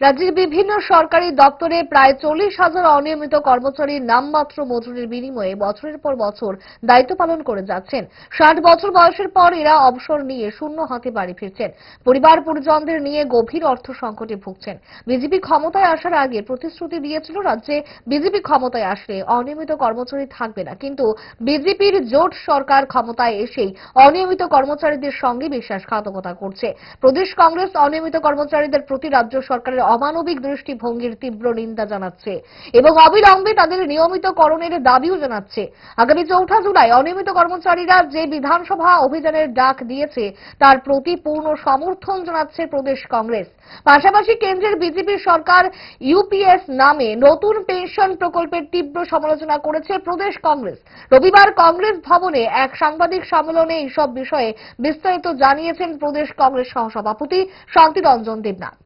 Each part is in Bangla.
রাজ্যের বিভিন্ন সরকারি দপ্তরে প্রায় 40,000 অনিয়মিত কর্মচারী নামমাত্র মজুরির বিনিময়ে বছরের পর বছর দায়িত্ব পালন করে যাচ্ছেন। 60 বছর বয়সের পর এরা অবসর নিয়ে শূন্য হাতে বাড়ি ফিরছেন। পরিবার পরিজনদের নিয়ে গভীর অর্থ সংকটে ভুগছেন। বিজেপি ক্ষমতায় আসার আগে প্রতিশ্রুতি দিয়েছিল রাজ্যে বিজেপি ক্ষমতায় আসলে অনিয়মিত কর্মচারী থাকবে না, কিন্তু বিজেপির জোট সরকার ক্ষমতায় এসেই অনিয়মিত কর্মচারীদের সঙ্গে বিশ্বাসঘাতকতা করছে। প্রদেশ কংগ্রেস অনিয়মিত কর্মচারীদের প্রতি রাজ্য সরকারের অমানবিক দৃষ্টিভঙ্গির তীব্র নিন্দা জানাচ্ছে এবং অবিলম্বে তাদের নিয়মিতকরণের দাবিও জানাচ্ছে। আগামী 4 জুলাই অনিয়মিত কর্মচারীরা যে বিধানসভা অভিযানের ডাক দিয়েছে তার প্রতি পূর্ণ সমর্থন জানাচ্ছে প্রদেশ কংগ্রেস। পাশাপাশি কেন্দ্রের বিজেপি সরকার ইউপিএস নামে নতুন পেনশন প্রকল্পের তীব্র সমালোচনা করেছে প্রদেশ কংগ্রেস। রবিবার কংগ্রেস ভবনে এক সাংবাদিক সম্মেলনে এইসব বিষয়ে বিস্তারিত জানিয়েছেন প্রদেশ কংগ্রেস সহসভাপতি শান্তিরঞ্জন দেবনাথ।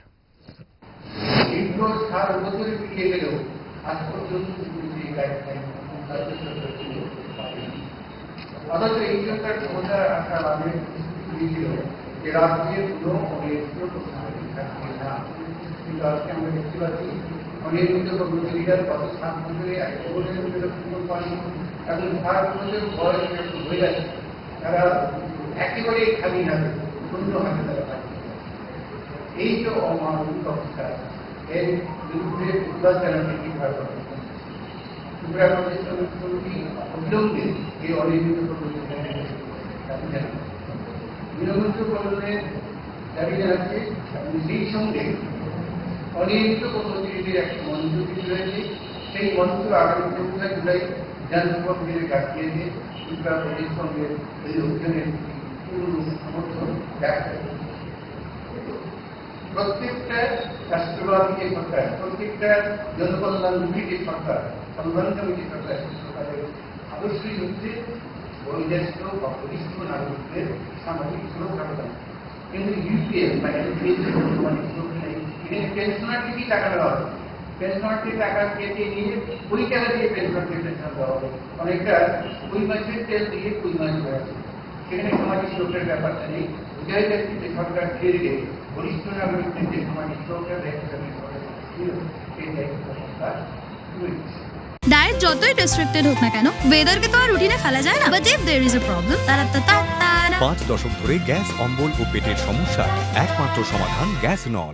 দীর্ঘ 7 বছর পেরিয়ে গেলেও আজ পর্যন্ত অথচ এই সরকার ক্ষমতা আসার আগে দিয়েছিল যে রাজ্যের কোনো অনিয়মিত কর্মচারী থাকবে না, কিন্তু আজকে আমরা দেখতে পাচ্ছি অনিয়মিত কর্মচারীরা গত 7 বছরে 1 বছরের মধ্যে পূরণ পায়নি এবং 7 বছর বয়স হয়ে যাচ্ছে, তারা একেবারে খালি হাতে শূন্য হাতে তারা পাচ্ছে। এই যে অমানবিক অবস্থা, এর বিরুদ্ধে প্রতিবাদ জানাতে কিভাবে অবিলম্বে এই অনিয়মিত কর্মচারীদের দাবি জানাচ্ছে, নিয়মিতকরণের দাবি জানাচ্ছে এবং সেই সঙ্গে অনিয়মিত কর্মচারীদের একটা মঞ্চ তৈরি হয়েছে। সেই মঞ্চ আগামী 4 জুলাই বিধানসভা অভিযানে ডাক দিয়েছে। ত্রিপুরা প্রদেশ কংগ্রেস এই অভিযানের পূর্ণ সমর্থন ব্যক্ত করে। প্রত্যেকটা রাষ্ট্রবাদী যে সরকার, প্রত্যেকটা জনকল্যাণমুখী যে সরকার, কল্যাণকামী যে সরকারের আদর্শই হচ্ছে বয়োজ্যেষ্ঠ বা বরিষ্ঠ নাগরিকদের সামাজিক সুরক্ষা প্রদান। কিন্তু ইউপিএস বা বর্তমানে পেনশনার থেকে টাকা দেওয়া হবে, পেনশনার থেকে টাকা কেটে নিয়ে ওই টাকা দিয়ে পেনশনারকে পেনশন দেওয়া হবে। অনেকটা 2 মাসের তেল দিয়ে 2 মাস দেওয়া হবে। সেখানে সামাজিক সুরক্ষার ব্যাপারটা নেই। বোঝাই যাচ্ছে যে সরকার ধীরে ধীরে বরিষ্ঠ নাগরিকদের যে সামাজিক সুরক্ষার দায়িত্ব সেই দায়িত্ব সরকার তুলে দিচ্ছে। ডায়েট যতই রেস্ট্রিক্টেড হোক না কেন, ওয়েদারকে তো আর রুটিনে ফেলা যায় না। But if there is a problem, 5 দশক ধরে গ্যাস, অম্বল ও পেটের সমস্যা একমাত্র সমাধান গ্যাসনল।